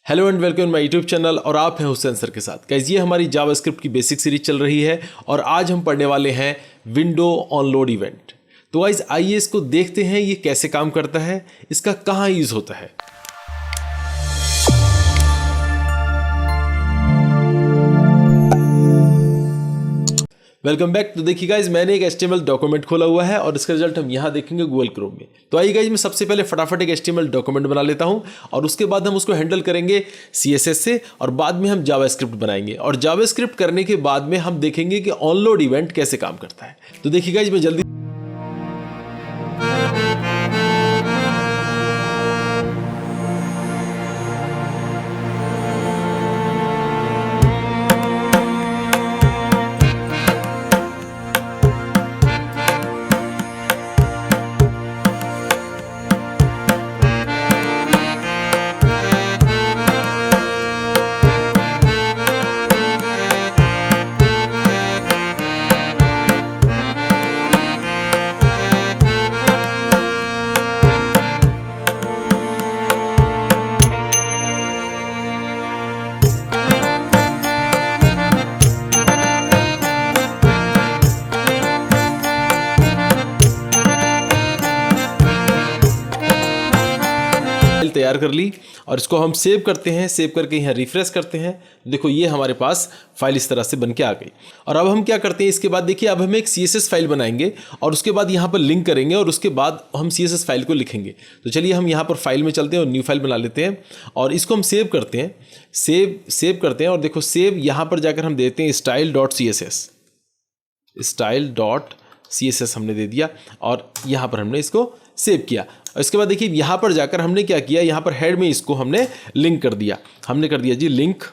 Hello and welcome my YouTube channel और आप हैं हुसैन सर के साथ। गाइस ये हमारी जावास्क्रिप्ट की बेसिक सीरीज चल रही है और आज हम पढ़ने वाले हैं विंडो ऑनलोड इवेंट। तो गाइस आइए इसको देखते हैं ये कैसे काम करता है, इसका कहाँ यूज़ होता है। Welcome back. तो देखिए गाइज मैंने एक HTML डॉक्यूमेंट खोला हुआ है और इसका रिजल्ट हम यहाँ देखेंगे गूगल क्रोम में। तो आइए गाइज मैं सबसे पहले फटाफट एक HTML डॉक्यूमेंट बना लेता हूँ और उसके बाद हम उसको हैंडल करेंगे CSS से और बाद में हम जावास्क्रिप्ट बनाएंगे और जावास्क्रिप्ट करने के बाद में हम देखेंगे कि ऑनलोड इवेंट कैसे काम करता है। तो देखिए गाइज मैं जल्दी तैयार कर ली और इसको हम सेव करते हैं। सेव करके यहाँ रिफ्रेश करते हैं। देखो ये हमारे पास फाइल इस तरह से बन के आ गई। और अब हम क्या करते हैं, इसके बाद देखिए अब हम एक CSS फाइल बनाएंगे और उसके बाद यहाँ पर लिंक करेंगे और उसके बाद हम CSS फाइल को लिखेंगे। तो चलिए हम यहाँ पर फाइल में चलते हैं और न्यू फाइल बना लेते हैं और इसको हम सेव करते हैं। सेव करते हैं और देखो सेव यहाँ पर जाकर हम देते हैं style.css हमने दे दिया और यहाँ पर हमने इसको सेव किया। और इसके बाद देखिए यहाँ पर जाकर हमने क्या किया, यहाँ पर हेड में इसको हमने लिंक कर दिया। हमने कर दिया जी लिंक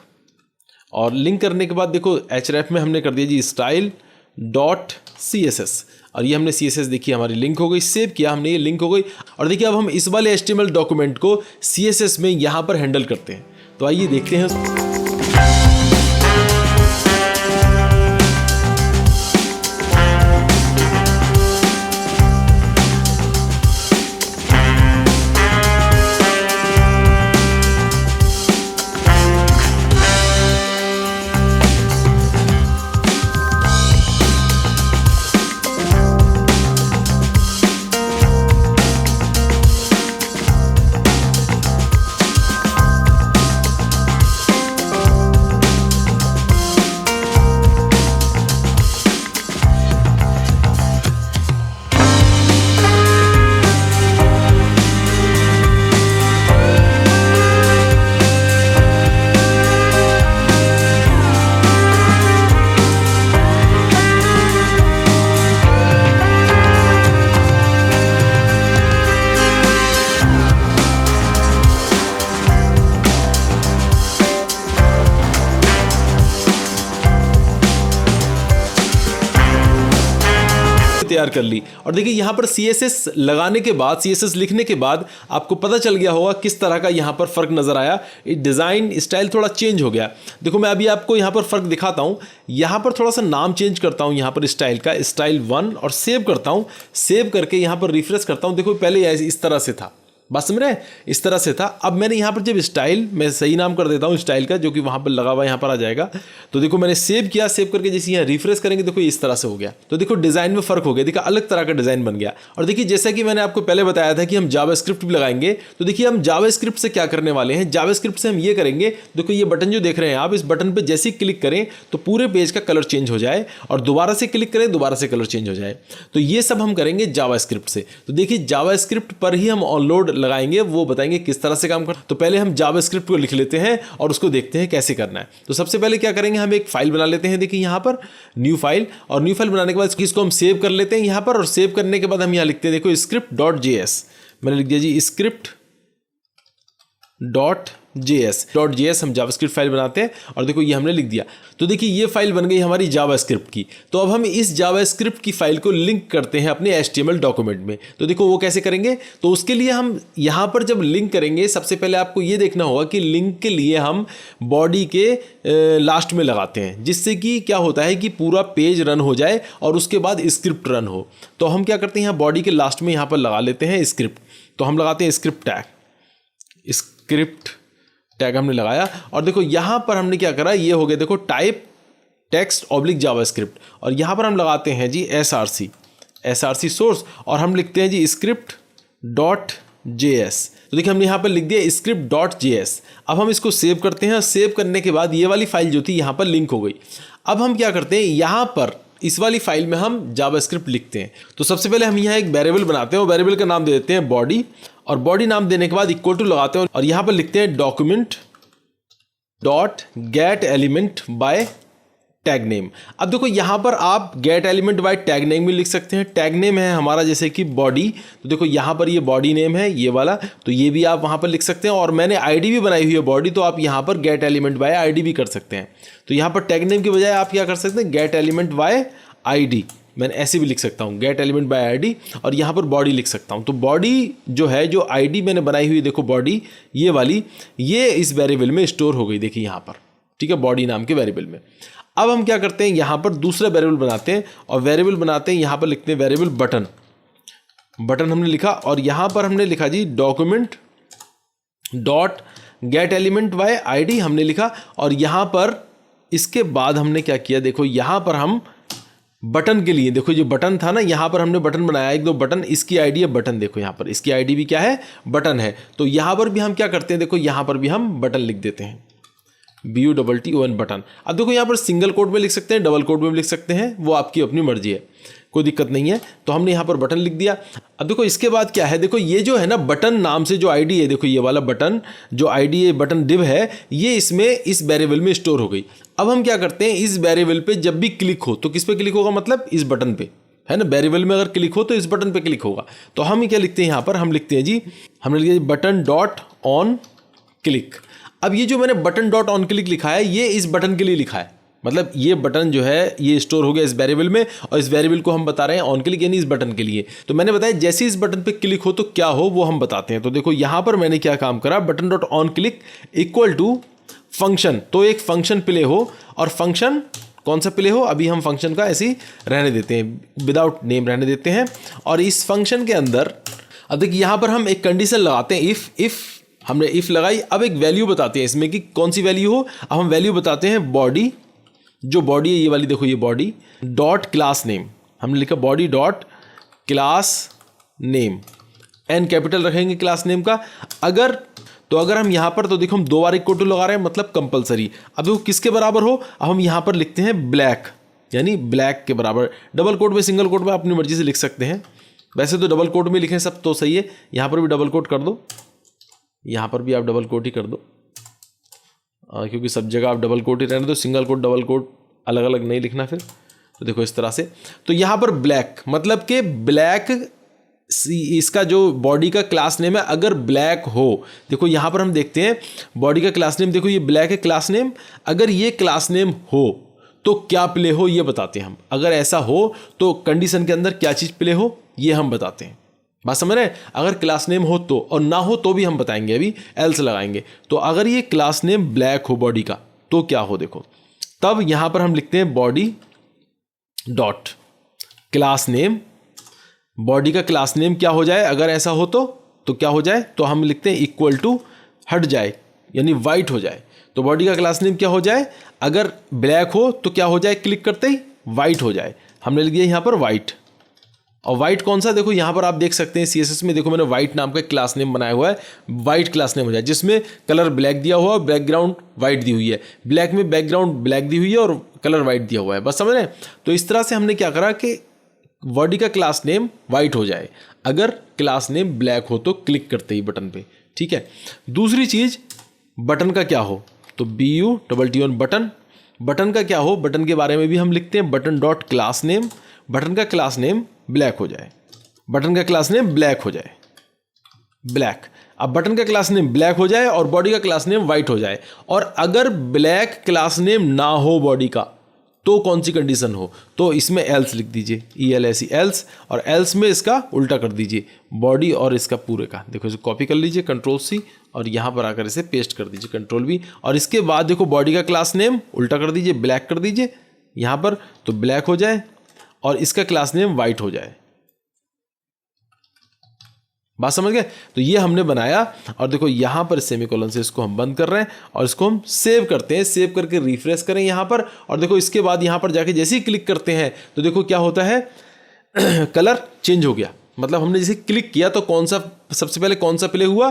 और लिंक करने के बाद देखो href में हमने कर दिया जी style.css और ये हमने CSS देखिए हमारी लिंक हो गई। सेव किया हमने, ये लिंक हो गई। और देखिए अब हम इस वाले HTML डॉक्यूमेंट को CSS में यहाँ पर हैंडल करते हैं। तो आइए देखते हैं। तैयार कर ली और देखिए यहाँ पर CSS लगाने के बाद, CSS लिखने के बाद आपको पता चल गया होगा किस तरह का यहाँ पर फर्क नजर आया। डिज़ाइन स्टाइल थोड़ा चेंज हो गया। देखो मैं अभी आपको यहाँ पर फर्क दिखाता हूँ। यहाँ पर थोड़ा सा नाम चेंज करता हूँ यहाँ पर स्टाइल का, style1 और सेव करता हूँ। सेव करके यहाँ पर रिफ्रेश करता हूँ। देखो पहले इस तरह से था, बस समझ रहे हैं, इस तरह से था। अब मैंने यहाँ पर जब स्टाइल, मैं सही नाम कर देता हूँ स्टाइल का, जो कि वहाँ पर लगा हुआ यहाँ पर आ जाएगा। तो देखो मैंने सेव किया, सेव करके जैसे यहाँ रिफ्रेश करेंगे देखो इस तरह से हो गया। तो देखो डिज़ाइन में फ़र्क हो गया, देखा अलग तरह का डिज़ाइन बन गया। और देखिए जैसा कि मैंने आपको पहले बताया था कि हम जावास्क्रिप्ट भी लगाएंगे। तो देखिए हम जावास्क्रिप्ट से क्या करने वाले हैं, जावास्क्रिप्ट से हम ये करेंगे। देखो ये बटन जो देख रहे हैं आप, इस बटन पर जैसे ही क्लिक करें तो पूरे पेज का कलर चेंज हो जाए और दोबारा से क्लिक करें दोबारा से कलर चेंज हो जाए। तो ये सब हम करेंगे जावास्क्रिप्ट से। तो देखिए जावास्क्रिप्ट पर ही हम ऑनलोड लगाएंगे, वो बताएंगे किस तरह से काम करना। तो पहले हम जावास्क्रिप्ट को लिख लेते हैं और उसको देखते हैं कैसे करना है। तो सबसे पहले क्या करेंगे, हम एक फाइल बना लेते हैं। देखिए यहाँ पर न्यू फाइल, और न्यू फाइल बनाने के बाद इसको हम सेव कर लेते हैं यहाँ पर। और सेव करने के बाद हम यहाँ लिखते हैं देखो script.js। मैंने लिख दिया जी script.js हम जावास्क्रिप्ट फाइल बनाते हैं और देखो ये हमने लिख दिया। तो देखिए ये फाइल बन गई हमारी जावास्क्रिप्ट की। तो अब हम इस जावास्क्रिप्ट की फाइल को लिंक करते हैं अपने HTML डॉक्यूमेंट में। तो देखो वो कैसे करेंगे, तो उसके लिए हम यहाँ पर जब लिंक करेंगे सबसे पहले आपको ये देखना होगा कि लिंक के लिए हम बॉडी के लास्ट में लगाते हैं, जिससे कि क्या होता है कि पूरा पेज रन हो जाए और उसके बाद स्क्रिप्ट रन हो। तो हम क्या करते हैं, यहाँ बॉडी के लास्ट में यहाँ पर लगा लेते हैं स्क्रिप्ट। तो हम लगाते हैं स्क्रिप्ट टैग, स्क्रिप्ट टैग हमने लगाया और देखो यहाँ पर हमने क्या करा, ये हो गया देखो टाइप टेक्स्ट ऑब्लिक जावास्क्रिप्ट, और यहाँ पर हम लगाते हैं जी src सोर्स और हम लिखते हैं जी स्क्रिप्ट डॉट JS। तो देखिए हमने यहाँ पर लिख दिया स्क्रिप्ट डॉट JS। अब हम इसको सेव करते हैं, सेव करने के बाद ये वाली फाइल जो थी यहाँ पर लिंक हो गई। अब हम क्या करते हैं, यहाँ पर इस वाली फाइल में हम जावास्क्रिप्ट लिखते हैं। तो सबसे पहले हम यहाँ एक वेरिएबल बनाते हैं और वेरिएबल का नाम दे देते हैं बॉडी, और बॉडी नाम देने के बाद इक्वल टू लगाते हैं और यहाँ पर लिखते हैं document dot get element bye tag name. अब देखो यहाँ पर आप gate element bye tag name भी लिख सकते हैं। टैग नेम है हमारा जैसे कि बॉडी, तो देखो यहाँ पर ये बॉडी नेम है ये वाला, तो ये भी आप वहाँ पर लिख सकते हैं। और मैंने आईडी भी बनाई हुई है बॉडी, तो आप यहाँ पर गेट एलिमेंट बाय आईडी भी कर सकते हैं। तो यहाँ पर टैग नेम की बजाय आप क्या कर सकते हैं, गेट एलिमेंट बाय आईडी, मैंने ऐसे भी लिख सकता हूँ गेट एलिमेंट बाय आईडी, और यहाँ पर बॉडी लिख सकता हूँ। तो बॉडी जो है, जो आईडी मैंने बनाई हुई देखो बॉडी ये वाली, ये इस वेरिएबल में स्टोर हो गई, देखिए यहाँ पर, ठीक है, बॉडी नाम के वेरिएबल में। अब हम क्या करते हैं, यहाँ पर दूसरा वेरिएबल बनाते हैं और वेरिएबल बनाते हैं, यहाँ पर लिखते हैं वेरिएबल बटन हमने लिखा, और यहाँ पर हमने लिखा G document dot get element by ID हमने लिखा, और यहाँ पर इसके बाद हमने क्या किया, देखो यहाँ पर हम बटन के लिए, देखो जो बटन था ना, यहाँ पर हमने बटन बनाया एक दो बटन, इसकी आईडी है बटन, देखो यहाँ पर इसकी आईडी भी क्या है, बटन है। तो यहाँ पर भी हम क्या करते हैं, देखो यहाँ पर भी हम बटन लिख देते हैं, BUTTON बटन। अब देखो यहाँ पर सिंगल कोट में लिख सकते हैं, डबल कोट में भी लिख सकते हैं, वो आपकी अपनी मर्जी है, कोई दिक्कत नहीं है। तो हमने यहाँ पर बटन लिख दिया। अब देखो इसके बाद क्या है, देखो ये जो है ना बटन नाम से जो आईडी है, देखो ये वाला बटन जो आईडी है, बटन डिव है, ये इसमें इस वेरिएबल में स्टोर हो गई। अब हम क्या करते हैं, इस वेरिएबल पे जब भी क्लिक हो तो किस पे क्लिक होगा, मतलब इस बटन पे, है ना, वेरिएबल में अगर क्लिक हो तो इस बटन पे क्लिक होगा। तो हम क्या लिखते हैं यहाँ पर, हम लिखते हैं जी, हमने लिखा बटन डॉट ऑन क्लिक। अब ये जो मैंने बटन डॉट ऑन क्लिक लिखा है, ये इस बटन के लिए लिखा है, मतलब ये बटन जो है ये स्टोर हो गया इस वेरिएबल में, और इस वेरिएबल को हम बता रहे हैं ऑन क्लिक, यानी इस बटन के लिए। तो मैंने बताया जैसे इस बटन पे क्लिक हो तो क्या हो वो हम बताते हैं। तो देखो यहाँ पर मैंने क्या काम करा, button dot on click equal to function, तो एक फंक्शन प्ले हो, और फंक्शन कौन सा प्ले हो, अभी हम फंक्शन का ऐसे ही रहने देते हैं, विदाउट नेम रहने देते हैं। और इस फंक्शन के अंदर अब देखिए यहाँ पर हम एक कंडीशन लगाते हैं, इफ़ हमने इफ़ लगाई। अब एक वैल्यू बताते हैं इसमें कि कौन सी वैल्यू हो। अब हम वैल्यू बताते हैं बॉडी, जो बॉडी है ये वाली, देखो ये बॉडी डॉट क्लास नेम, हमने लिखा body dot class name, in capital रखेंगे क्लास नेम का। अगर हम यहाँ पर, तो देखो हम 2 बार इक्वल टू लगा रहे हैं, मतलब कंपलसरी। अब देखो किसके बराबर हो, अब हम यहाँ पर लिखते हैं ब्लैक, यानी ब्लैक के बराबर। डबल कोट में सिंगल कोट में अपनी मर्जी से लिख सकते हैं, वैसे तो डबल कोट में लिखें सब तो सही है, यहाँ पर भी डबल कोट कर दो, यहाँ पर भी आप डबल कोट ही कर दो, क्योंकि सब जगह आप डबल कोट ही रहने दो, सिंगल कोट डबल कोट अलग अलग नहीं लिखना फिर। तो देखो इस तरह से, तो यहाँ पर ब्लैक मतलब कि ब्लैक, इसका जो बॉडी का क्लास नेम है अगर ब्लैक हो, देखो यहाँ पर हम देखते हैं बॉडी का क्लास नेम, देखो ये ब्लैक है क्लास नेम, अगर ये क्लास नेम हो तो क्या प्ले हो ये बताते हैं हम। अगर ऐसा हो तो कंडीशन के अंदर क्या चीज़ प्ले हो ये हम बताते हैं, बात समझ रहे हैं। अगर क्लास नेम हो तो, और ना हो तो भी हम बताएंगे, अभी एल्स लगाएंगे। तो अगर ये क्लास नेम ब्लैक हो बॉडी का तो क्या हो, देखो तब यहाँ पर हम लिखते हैं body dot class name, body का क्लास नेम क्या हो जाए, अगर ऐसा हो तो क्या हो जाए, तो हम लिखते हैं इक्वल टू हट जाए, यानी वाइट हो जाए। तो बॉडी का क्लास नेम क्या हो जाए, अगर ब्लैक हो तो क्या हो जाए, क्लिक करते ही वाइट हो जाए। हमने लिख दिया यहाँ पर वाइट, और वाइट कौन सा, देखो यहाँ पर आप देख सकते हैं CSS में, देखो मैंने वाइट नाम का एक क्लास नेम बनाया हुआ है, वाइट क्लास नेम हो जाए, जिसमें कलर ब्लैक दिया हुआ है और बैकग्राउंड वाइट दी हुई है, ब्लैक में बैकग्राउंड ब्लैक दी हुई है और कलर वाइट दिया हुआ है, बस समझ रहे हैं। तो इस तरह से हमने क्या करा कि बॉडी का क्लास नेम वाइट हो जाए, अगर क्लास नेम ब्लैक हो तो क्लिक करते ही बटन पे, ठीक है। दूसरी चीज़ बटन का क्या हो, तो BUTTON बटन, बटन का क्या हो, बटन के बारे में भी हम लिखते हैं button dot class name, button का क्लास नेम ब्लैक हो जाए, बटन का क्लास नेम ब्लैक हो जाए, ब्लैक। अब बटन का क्लास नेम ब्लैक हो जाए और बॉडी का क्लास नेम वाइट हो जाए, और अगर ब्लैक क्लास नेम ना हो बॉडी का तो कौन सी कंडीशन हो, तो इसमें एल्स लिख दीजिए, ELSE एल्स, और एल्स में इसका उल्टा कर दीजिए बॉडी और इसका पूरे का, देखो इसे कॉपी कर लीजिए Ctrl+C और यहाँ पर आकर इसे पेस्ट कर दीजिए Ctrl+V, और इसके बाद देखो बॉडी का क्लास नेम उल्टा कर दीजिए, ब्लैक कर दीजिए यहाँ पर, तो ब्लैक हो जाए और इसका क्लास नेम वाइट हो जाए, बात समझ गए। तो ये हमने बनाया और देखो यहाँ पर सेमीकोलन से इसको हम बंद कर रहे हैं और इसको हम सेव करते हैं। सेव करके रिफ्रेश करें यहाँ पर और देखो इसके बाद यहाँ पर जाके जैसे ही क्लिक करते हैं तो देखो क्या होता है कलर चेंज हो गया। मतलब हमने जैसे क्लिक किया तो कौन सा सबसे पहले कौन सा प्ले हुआ,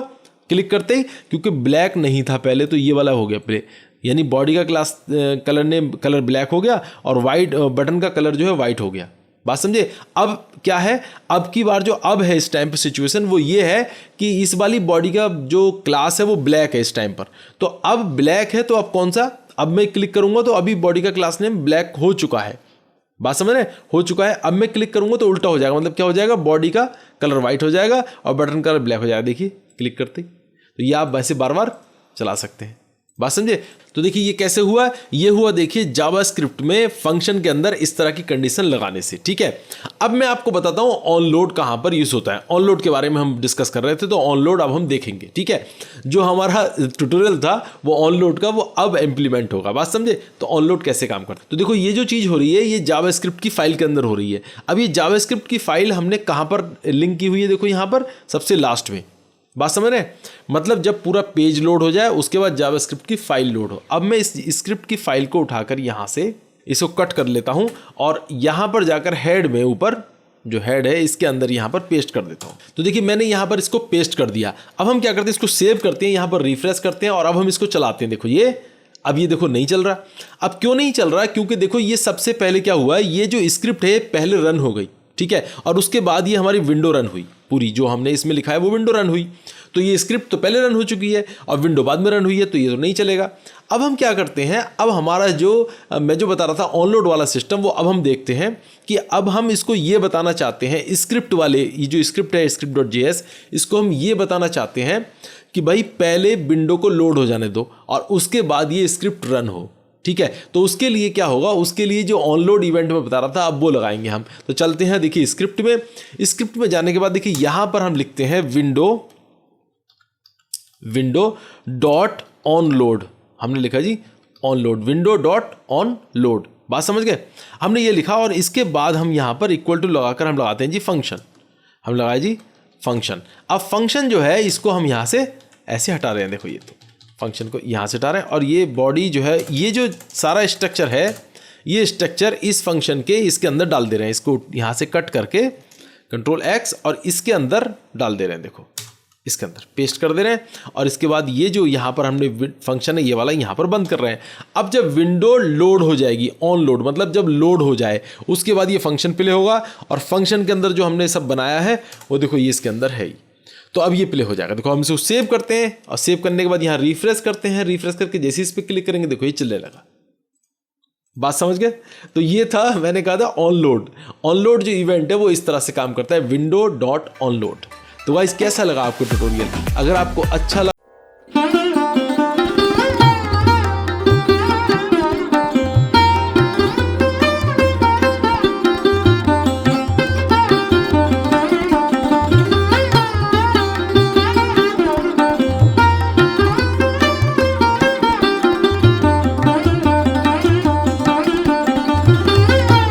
क्लिक करते ही, क्योंकि ब्लैक नहीं था पहले तो ये वाला हो गया प्ले, यानी बॉडी का क्लास कलर ब्लैक हो गया और वाइट बटन का कलर जो है वाइट हो गया। बात समझे। अब क्या है, अब की बार जो अब है इस टाइम पर सिचुएशन वो ये है कि इस वाली बॉडी का जो क्लास है वो ब्लैक है इस टाइम पर। तो अब ब्लैक है तो अब कौन सा, अब मैं क्लिक करूंगा तो अभी बॉडी का क्लास नेम ब्लैक हो चुका है। बात समझ रहे, हो चुका है। अब मैं क्लिक करूंगा तो उल्टा हो जाएगा, मतलब क्या हो जाएगा, बॉडी का कलर वाइट हो जाएगा और बटन कलर ब्लैक हो जाएगा। देखिए क्लिक करते ही। तो ये आप वैसे बार बार चला सकते हैं। बात समझे। तो देखिए ये कैसे हुआ, ये हुआ देखिए जावास्क्रिप्ट में फंक्शन के अंदर इस तरह की कंडीशन लगाने से। ठीक है, अब मैं आपको बताता हूं ऑनलोड कहां पर यूज होता है। ऑनलोड के बारे में हम डिस्कस कर रहे थे तो ऑनलोड अब हम देखेंगे। ठीक है, जो हमारा ट्यूटोरियल था वो ऑनलोड का वो अब इंप्लीमेंट होगा। बात समझे। तो ऑनलोड कैसे काम करता है, तो देखो ये जो चीज हो रही है ये जावास्क्रिप्ट की फाइल के अंदर हो रही है। अब ये जावास्क्रिप्ट की फाइल हमने कहां पर लिंक की हुई है, देखो यहां पर सबसे लास्ट में। बात समझ रहे हैं, मतलब जब पूरा पेज लोड हो जाए उसके बाद जावास्क्रिप्ट की फाइल लोड हो। अब मैं इस स्क्रिप्ट की फाइल को उठाकर यहाँ से इसको कट कर लेता हूँ और यहाँ पर जाकर हेड में ऊपर जो हेड है इसके अंदर यहाँ पर पेस्ट कर देता हूँ। तो देखिए मैंने यहाँ पर इसको पेस्ट कर दिया। अब हम क्या करते हैं, इसको सेव करते हैं, यहाँ पर रिफ्रेश करते हैं और अब हम इसको चलाते हैं। देखो ये अब ये देखो नहीं चल रहा। अब क्यों नहीं चल रहा, क्योंकि देखो ये सबसे पहले क्या हुआ, ये जो स्क्रिप्ट है पहले रन हो गई। ठीक है, और उसके बाद ये हमारी विंडो रन हुई, पूरी जो हमने इसमें लिखा है वो विंडो रन हुई। तो ये स्क्रिप्ट तो पहले रन हो चुकी है और विंडो बाद में रन हुई है, तो ये तो नहीं चलेगा। अब हम क्या करते हैं, अब हमारा जो मैं जो बता रहा था ऑनलोड वाला सिस्टम, वो अब हम देखते हैं कि अब हम इसको ये बताना चाहते हैं, स्क्रिप्ट वाले ये जो स्क्रिप्ट है script.js, इसको हम ये बताना चाहते हैं कि भाई पहले विंडो को लोड हो जाने दो और उसके बाद ये स्क्रिप्ट रन हो। ठीक है, तो उसके लिए क्या होगा, उसके लिए जो ऑनलोड इवेंट में बता रहा था अब वो लगाएंगे हम। तो चलते हैं देखिए स्क्रिप्ट में जाने के बाद देखिए यहां पर हम लिखते हैं विंडो डॉट ऑन लोड। हमने लिखा G onload, window dot on load. बात समझ गए, हमने ये लिखा और इसके बाद हम यहां पर इक्वल टू लगाकर हम लगाते हैं जी फंक्शन। हम लगाए जी फंक्शन। अब फंक्शन जो है इसको हम यहां से ऐसे हटा रहे हैं। देखो ये तो फंक्शन को यहाँ से हटा रहे हैं और ये बॉडी जो है, ये जो सारा स्ट्रक्चर है, ये स्ट्रक्चर इस फंक्शन के इसके अंदर डाल दे रहे हैं। इसको यहाँ से कट करके Ctrl+X और इसके अंदर डाल दे रहे हैं। देखो इसके अंदर पेस्ट कर दे रहे हैं और इसके बाद ये जो यहाँ पर हमने फंक्शन है ये वाला यहाँ पर बंद कर रहे हैं। अब जब विंडो लोड हो जाएगी, ऑन लोड मतलब जब लोड हो जाए उसके बाद ये फंक्शन प्ले होगा और फंक्शन के अंदर जो हमने सब बनाया है वो देखो ये इसके अंदर है ही। तो अब ये प्ले हो जाएगा। देखो हम इसको सेव करते हैं और सेव करने के बाद यहाँ रिफ्रेश करते हैं। रिफ्रेश करके जैसे इस पर क्लिक करेंगे देखो ये चलने लगा। बात समझ गए। तो ये था, मैंने कहा था ऑनलोड जो इवेंट है वो इस तरह से काम करता है, विंडो डॉट ऑनलोड। तो गाइस कैसा लगा आपको ट्यूटोरियल, अगर आपको अच्छा लगा